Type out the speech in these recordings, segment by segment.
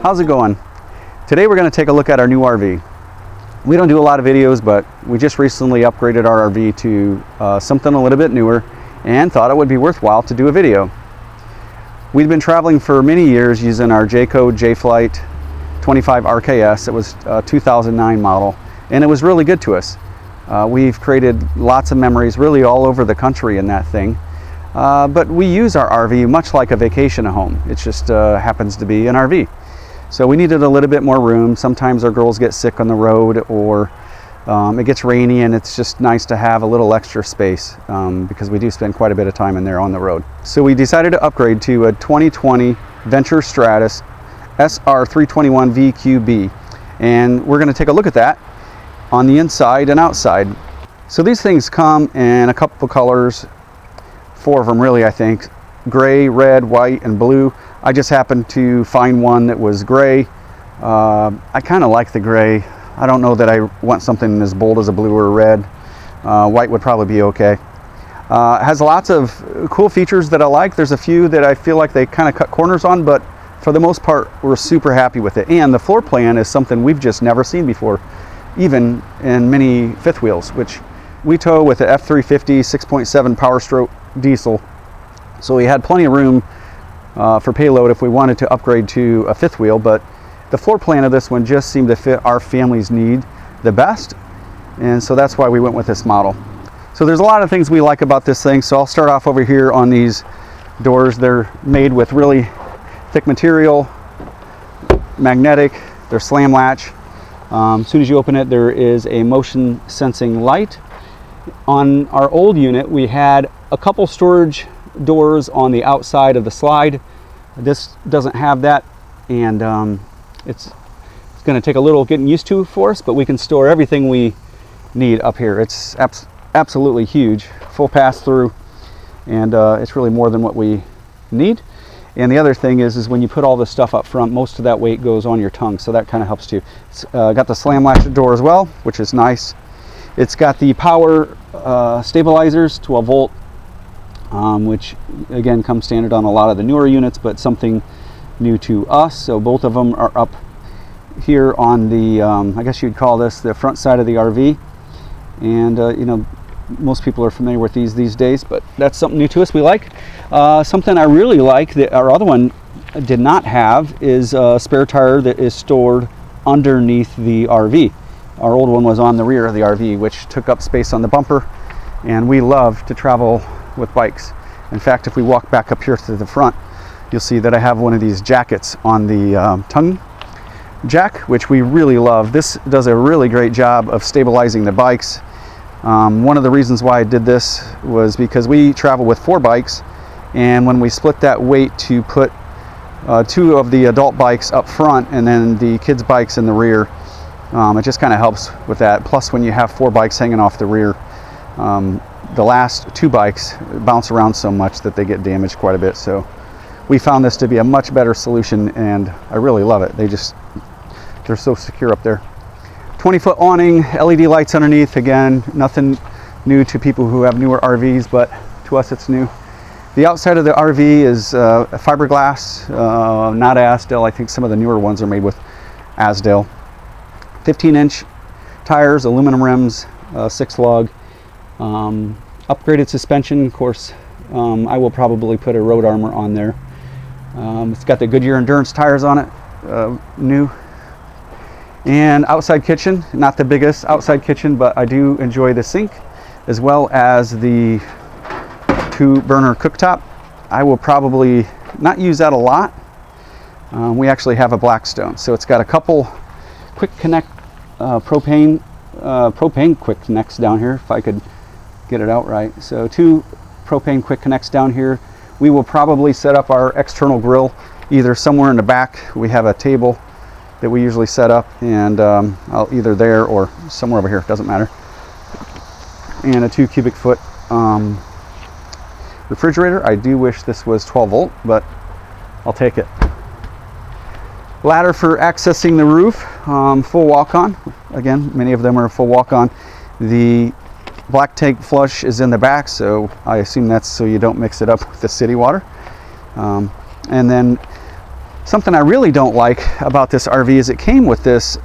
How's it going? Today we're going to take a look at our new RV. We don't do a lot of videos, but we just recently upgraded our RV to something a little bit newer and thought it would be worthwhile to do a video. We've been traveling for many years using our J-Code J-Flight 25 RKS. It was a 2009 model, and it was really good to us. We've created lots of memories really all over the country in that thing. But we use our RV much like a vacation home. It just happens to be an RV. So we needed a little bit more room. Sometimes our girls get sick on the road, or it gets rainy, and it's just nice to have a little extra space because we do spend quite a bit of time in there on the road. So we decided to upgrade to a 2020 Venture Stratus SR321VQB, and we're going to take a look at that on the inside and outside. So these things come in a couple colors, 4 of them really, I think: gray, red, white, and blue. I just happened to find one that was gray. I kind of like the gray. I don't know that I want something as bold as a blue or a red. White would probably be okay. It has lots of cool features that I like. There's a few that I feel like they kind of cut corners on, but for the most part, we're super happy with it. And the floor plan is something we've just never seen before, even in many fifth wheels, which we tow with the F350 6.7 Power Stroke diesel. So we had plenty of room for payload if we wanted to upgrade to a fifth wheel, but the floor plan of this one just seemed to fit our family's need the best, and so that's why we went with this model. So there's a lot of things we like about this thing, so I'll start off over here on these doors. They're made with really thick material, magnetic, they're slam latch. As soon as you open it, there is a motion sensing light. On our old unit, we had a couple storage doors on the outside of the slide. This doesn't have that, and it's going to take a little getting used to for us, but we can store everything we need up here. It's absolutely huge, full pass through, and it's really more than what we need. And the other thing is when you put all this stuff up front, most of that weight goes on your tongue, so that kind of helps too. It's got the slam latch door as well, which is nice. It's got the power stabilizers, 12 volt, which again comes standard on a lot of the newer units, but something new to us. So both of them are up here on the I guess you'd call this the front side of the RV, and you know, most people are familiar with these days, but that's something new to us we like. Something I really like that our other one did not have is a spare tire that is stored underneath the RV. Our old one was on the rear of the RV, which took up space on the bumper, and we love to travel with bikes. In fact, if we walk back up here to the front, you'll see that I have one of these jackets on the tongue jack, which we really love. This does a really great job of stabilizing the bikes. One of the reasons why I did this was because we travel with 4 bikes, and when we split that weight to put 2 of the adult bikes up front and then the kids' bikes in the rear, it just kind of helps with that. Plus, when you have 4 bikes hanging off the rear, the last 2 bikes bounce around so much that they get damaged quite a bit. So we found this to be a much better solution, and I really love it. They're so secure up there. 20-foot awning, LED lights underneath. Again, nothing new to people who have newer RVs, but to us it's new. The outside of the RV is fiberglass, not Asdale. I think some of the newer ones are made with Asdale. 15-inch tires, aluminum rims, 6-lug. Upgraded suspension, of course. I will probably put a road armor on there. It's got the Goodyear Endurance tires on it, new. And outside kitchen, not the biggest outside kitchen, but I do enjoy the sink as well as the 2-burner cooktop. I will probably not use that a lot. We actually have a Blackstone, so it's got a couple quick connect propane quick connects down here, if I could get it out right. So 2 propane quick connects down here. We will probably set up our external grill either somewhere in the back. We have a table that we usually set up, and I'll either there or somewhere over here, doesn't matter. And a 2 cubic foot refrigerator. I do wish this was 12 volt, but I'll take it. Ladder for accessing the roof, full walk-on. Again, many of them are full walk-on. The black tank flush is in the back, so I assume that's so you don't mix it up with the city water. And then Something I really don't like about this RV is it came with this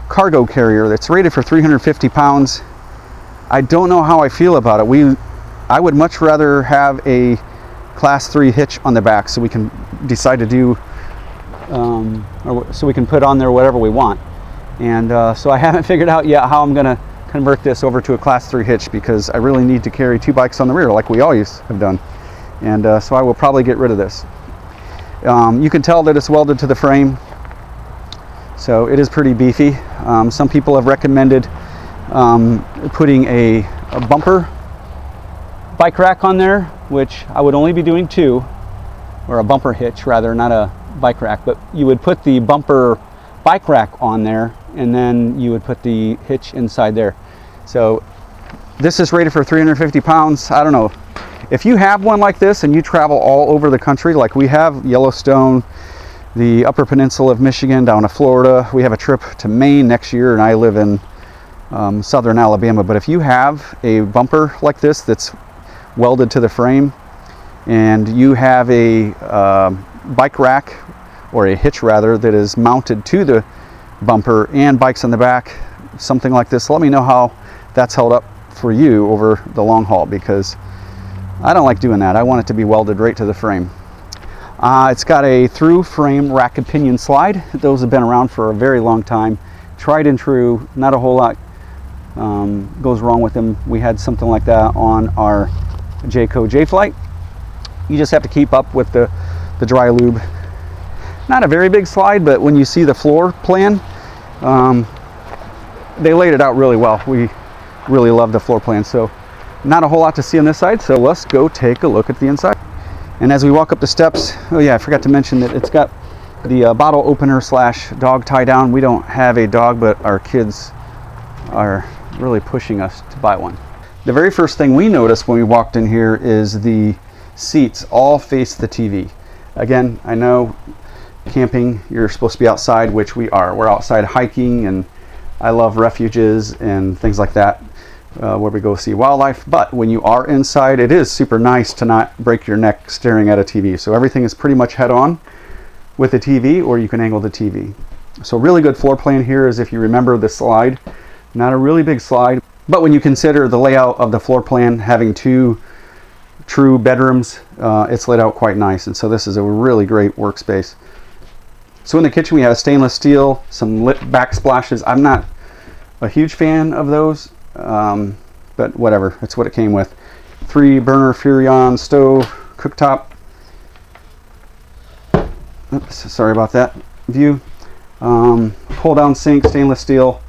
cargo carrier that's rated for 350 pounds. I don't know how I feel about it. I would much rather have a class 3 hitch on the back so we can decide to do, or so we can put on there whatever we want. And so I haven't figured out yet how I'm going to convert this over to a class 3 hitch, because I really need to carry 2 bikes on the rear like we always have done. And so I will probably get rid of this. You can tell that it's welded to the frame, so it is pretty beefy. Some people have recommended putting a bumper bike rack on there, which I would only be doing 2, or a bumper hitch rather, not a bike rack, but you would put the bumper bike rack on there and then you would put the hitch inside there. So this is rated for 350 pounds. I don't know. If you have one like this and you travel all over the country, like we have Yellowstone, the Upper Peninsula of Michigan, down to Florida, we have a trip to Maine next year, and I live in southern Alabama. But if you have a bumper like this that's welded to the frame, and you have a bike rack, or a hitch rather, that is mounted to the bumper and bikes on the back, something like this, let me know how that's held up for you over the long haul, because I don't like doing that. I want it to be welded right to the frame. It's got a through frame rack and pinion slide. Those have been around for a very long time. Tried and true, not a whole lot goes wrong with them. We had something like that on our Jayco J-Flight. You just have to keep up with the dry lube. Not a very big slide, but when you see the floor plan, they laid it out really well. We really love the floor plan. So not a whole lot to see on this side, so let's go take a look at the inside. And as we walk up the steps, oh yeah, I forgot to mention that it's got the bottle opener / dog tie down. We don't have a dog, but our kids are really pushing us to buy one. The very first thing we noticed when we walked in here is the seats all face the TV. Again, I know camping, you're supposed to be outside, which we are. We're outside hiking, and I love refuges and things like that, where we go see wildlife. But when you are inside, it is super nice to not break your neck staring at a TV. So everything is pretty much head on with the TV, or you can angle the TV. So really good floor plan here, is if you remember the slide, not a really big slide, but when you consider the layout of the floor plan, having 2 true bedrooms, it's laid out quite nice. And so this is a really great workspace. So in the kitchen we have stainless steel, some lit backsplashes. I'm not a huge fan of those, but whatever, it's what it came with. 3 burner Furrion stove, cooktop. Oops, sorry about that view. Pull down sink, stainless steel.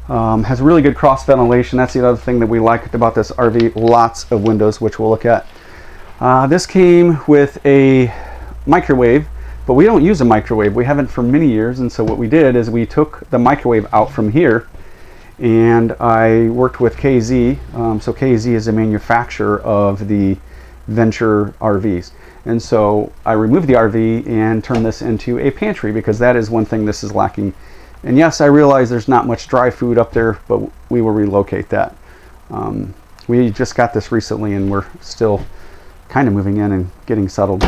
Has really good cross ventilation. That's the other thing that we liked about this RV. Lots of windows, which we'll look at. This came with a microwave, but we don't use a microwave. We haven't for many years, and so what we did is we took the microwave out from here, and I worked with KZ. So KZ is a manufacturer of the Venture RVs, and so I removed the RV and turned this into a pantry, because that is one thing this is lacking. And yes, I realize there's not much dry food up there, but we will relocate that. We just got this recently, and we're still kind of moving in and getting settled.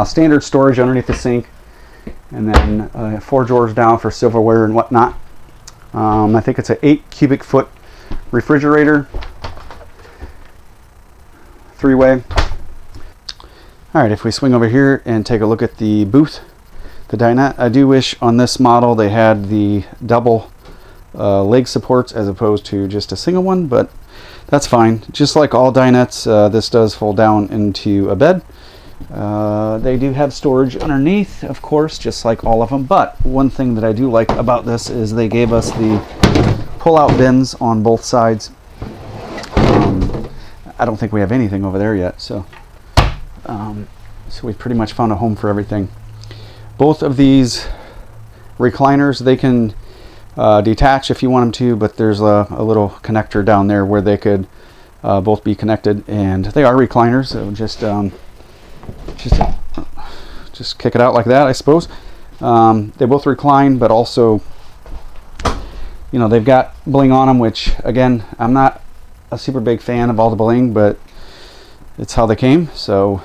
Standard storage underneath the sink, and then 4 drawers down for silverware and whatnot. I think it's an 8 cubic foot refrigerator, 3-way. All right, if we swing over here and take a look at the booth, the dinette, I do wish on this model they had the double leg supports as opposed to just a single one, but that's fine. Just like all dinettes, this does fold down into a bed. They do have storage underneath, of course, just like all of them, but one thing that I do like about this is they gave us the pull-out bins on both sides. I don't think we have anything over there yet, so we pretty much found a home for everything. Both of these recliners, they can detach if you want them to, but there's a little connector down there where they could both be connected, and they are recliners, so just kick it out like that, I suppose. They both recline, but also, you know, they've got bling on them, which again, I'm not a super big fan of all the bling, but it's how they came, so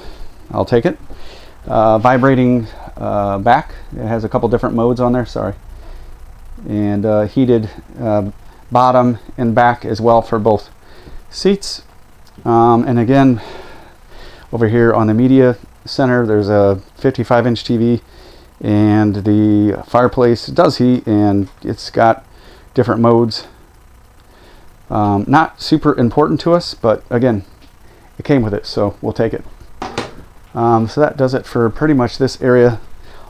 I'll take it. Vibrating back. It has a couple different modes on there, sorry. And heated bottom and back as well for both seats. And again, over here on the media center, there's a 55-inch TV, and the fireplace does heat, and it's got different modes. Not super important to us, but again, it came with it, so we'll take it. So that does it for pretty much this area.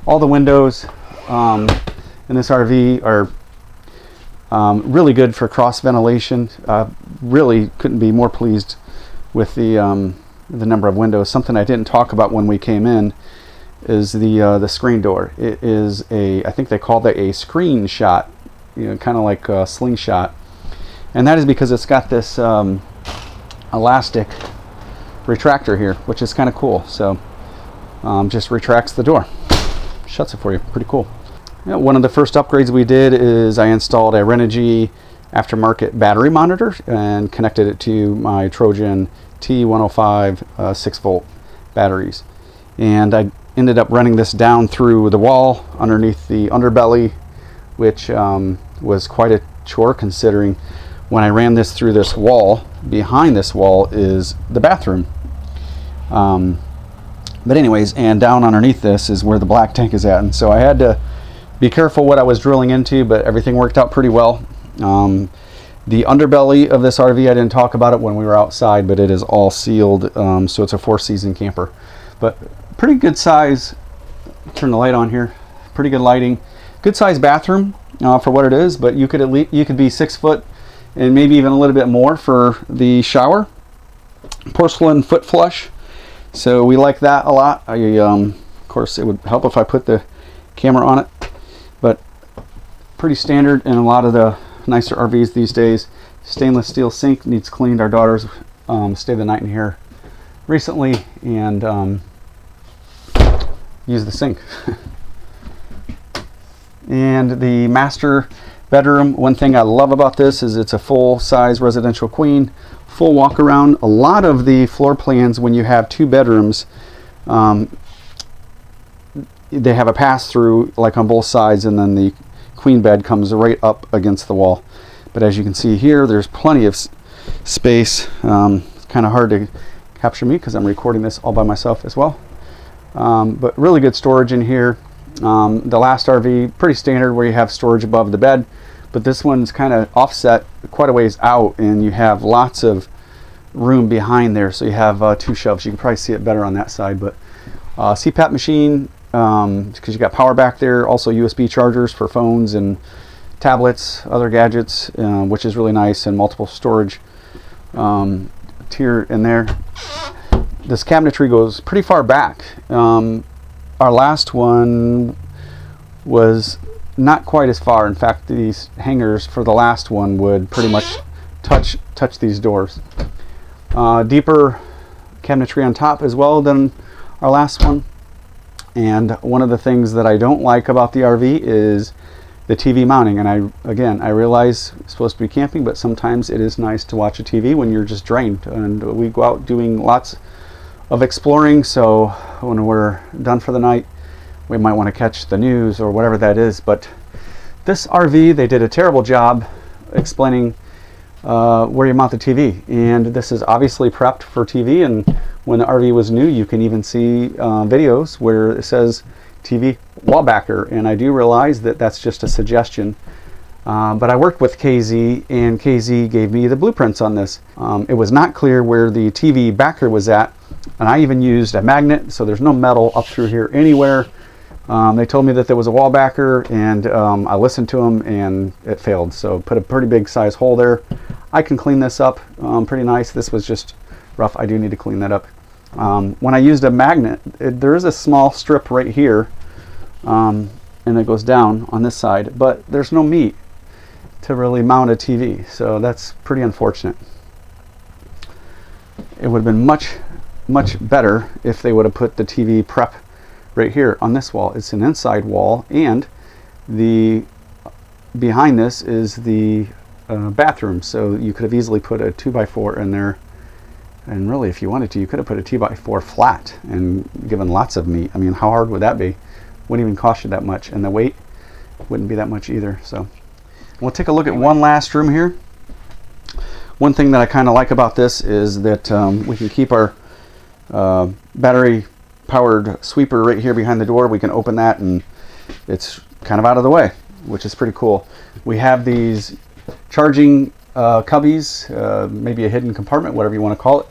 All the windows in this RV are really good for cross ventilation. Really couldn't be more pleased with the number of windows. Something I didn't talk about when we came in is the screen door. It is I think they call that a screen shot, you know, kind of like a slingshot, and that is because it's got this elastic retractor here, which is kind of cool. So just retracts the door, shuts it for you. Pretty cool. Yeah, one of the first upgrades we did is I installed a Renogy aftermarket battery monitor and connected it to my Trojan T105 6-volt batteries, and I ended up running this down through the wall underneath the underbelly, which was quite a chore, considering when I ran this through this wall, behind this wall is the bathroom. But anyways, and down underneath this is where the black tank is at, and so I had to be careful what I was drilling into, but everything worked out pretty well. The underbelly of this RV, I didn't talk about it when we were outside, but it is all sealed, so it's a 4-season camper. But pretty good size, turn the light on here, pretty good lighting, good size bathroom for what it is, but you could be 6 foot and maybe even a little bit more for the shower. Porcelain foot flush, so we like that a lot. Of course, it would help if I put the camera on it, but pretty standard in a lot of the nicer RVs these days. Stainless steel sink, needs cleaned. Our daughters stayed the night in here recently and used the sink. And the master bedroom, one thing I love about this is it's a full-size residential queen, full walk around. A lot of the floor plans, when you have 2 bedrooms, they have a pass-through like on both sides, and then the queen bed comes right up against the wall. But as you can see here, there's plenty of space. It's kind of hard to capture me because I'm recording this all by myself as well. But really good storage in here. The last RV, pretty standard where you have storage above the bed, but this one's kind of offset quite a ways out, and you have lots of room behind there. So you have 2 shelves. You can probably see it better on that side, but CPAP machine, because you got power back there, also USB chargers for phones and tablets, other gadgets, which is really nice, and multiple storage tier in there. This cabinetry goes pretty far back. Our last one was not quite as far. In fact, these hangers for the last one would pretty much touch these doors. Deeper cabinetry on top as well than our last one. And one of the things that I don't like about the RV is the TV mounting. And I realize it's supposed to be camping, but sometimes it is nice to watch a TV when you're just drained. And we go out doing lots of exploring, so when we're done for the night, we might want to catch the news or whatever that is. But this RV, they did a terrible job explaining where you mount the TV, and this is obviously prepped for TV. And when the RV was new, you can even see videos where it says TV wall backer, and I do realize that that's just a suggestion, but I worked with KZ, and KZ gave me the blueprints on this. It was not clear where the TV backer was at, and I even used a magnet, so there's no metal up through here anywhere. They told me that there was a wall backer, and I listened to them, and it failed. So put a pretty big size hole there. I can clean this up pretty nice. This was just rough. I do need to clean that up. When I used a magnet, there is a small strip right here, and it goes down on this side, but there's no meat to really mount a TV, so that's pretty unfortunate. It would have been much better if they would have put the TV prep right here on this wall. It's an inside wall, and the behind this is the bathroom, so you could have easily put a 2x4 in there. And really, if you wanted to, you could have put a 2x4 flat and given lots of meat. I mean, how hard would that be? Wouldn't even cost you that much, and the weight wouldn't be that much either. So we'll take a look at one last room here. One thing that I kind of like about this is that we can keep our battery powered sweeper right here behind the door. We can open that and it's kind of out of the way, which is pretty cool. We have these charging cubbies, maybe a hidden compartment, whatever you want to call it,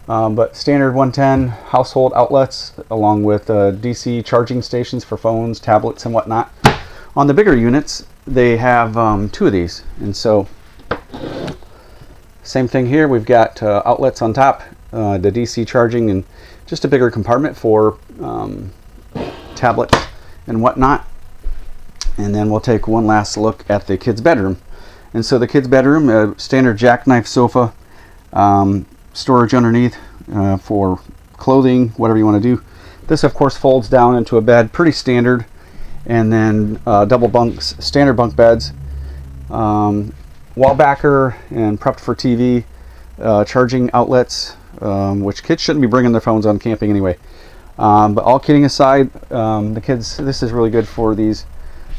but standard 110 household outlets along with DC charging stations for phones, tablets, and whatnot. On the bigger units they have 2 of these, and so same thing here. We've got outlets on top, the DC charging, and just a bigger compartment for tablets and whatnot. And then we'll take one last look at the kids' bedroom. And so the kids' bedroom, standard jackknife sofa, storage underneath for clothing, whatever you want to do. This of course folds down into a bed, pretty standard. And then double bunks, standard bunk beds, wall backer, and prepped for TV, charging outlets, which kids shouldn't be bringing their phones on camping anyway. But all kidding aside, the kids, this is really good for these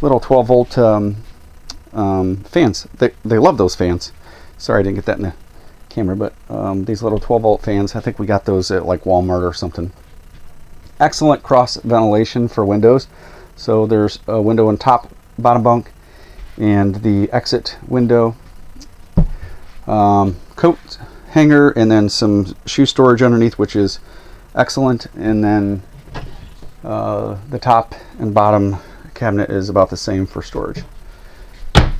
little 12 volt fans. They love those fans. Sorry I didn't get that in the camera, but these little 12 volt fans, I think we got those at like Walmart or something. Excellent cross ventilation for windows. So there's a window on top, bottom bunk, and the exit window, coat hanger, and then some shoe storage underneath, which is excellent. And then the top and bottom cabinet is about the same for storage.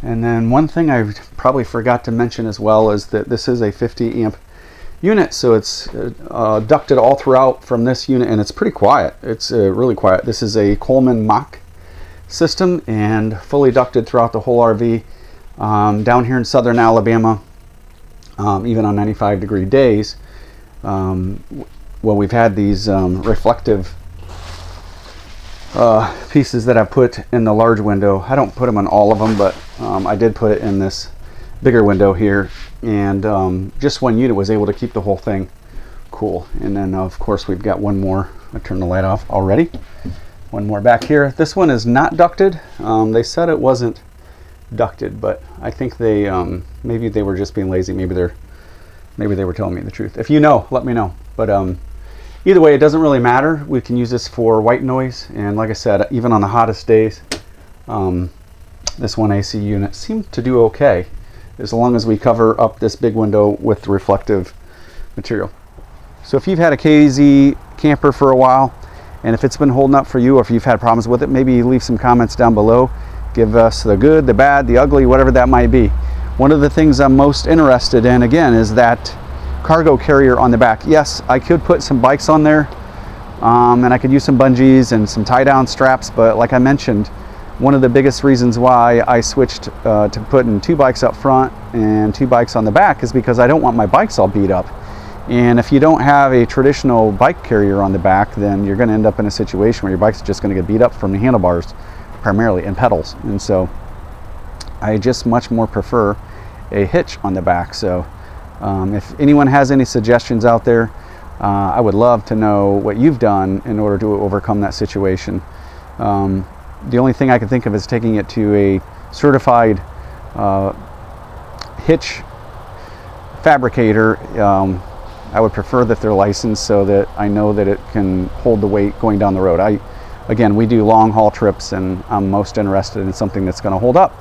And then one thing I probably forgot to mention as well is that this is a 50 amp unit, so it's ducted all throughout from this unit, and it's pretty quiet. It's really quiet. This is a Coleman Mach system and fully ducted throughout the whole RV. Down here in southern Alabama, even on 95-degree days, well, we've had these reflective pieces that I've put in the large window. I don't put them on all of them, but I did put it in this bigger window here, and just one unit was able to keep the whole thing cool. And then of course we've got one more. I turned the light off already. One more back here. This one is not ducted. They said it wasn't ducted, but I think they maybe they were just being lazy. Maybe they were telling me the truth. If you know, let me know. But either way, it doesn't really matter. We can use this for white noise, and like I said, even on the hottest days, this one AC unit seemed to do okay, as long as we cover up this big window with the reflective material. So if you've had a KZ camper for a while, and if it's been holding up for you, or if you've had problems with it, maybe leave some comments down below. Give us the good, the bad, the ugly, whatever that might be. One of the things I'm most interested in, again, is that cargo carrier on the back. Yes, I could put some bikes on there, and I could use some bungees and some tie-down straps, but like I mentioned, one of the biggest reasons why I switched to putting 2 bikes up front and 2 bikes on the back is because I don't want my bikes all beat up. And if you don't have a traditional bike carrier on the back, then you're going to end up in a situation where your bike's just going to get beat up from the handlebars primarily and pedals. And so I just much more prefer a hitch on the back. So if anyone has any suggestions out there, I would love to know what you've done in order to overcome that situation. The only thing I can think of is taking it to a certified hitch fabricator. I would prefer that they're licensed so that I know that it can hold the weight going down the road. Again, we do long haul trips, and I'm most interested in something that's going to hold up.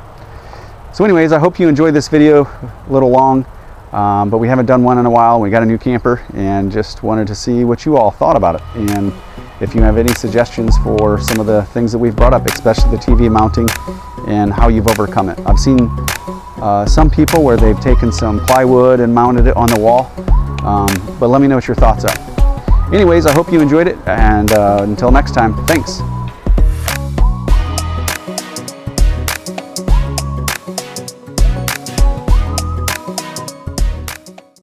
So anyways, I hope you enjoyed this video. A little long, but we haven't done one in a while. We got a new camper and just wanted to see what you all thought about it. And if you have any suggestions for some of the things that we've brought up, especially the TV mounting and how you've overcome it. I've seen some people where they've taken some plywood and mounted it on the wall. But let me know what your thoughts are. Anyways, I hope you enjoyed it, and until next time, thanks.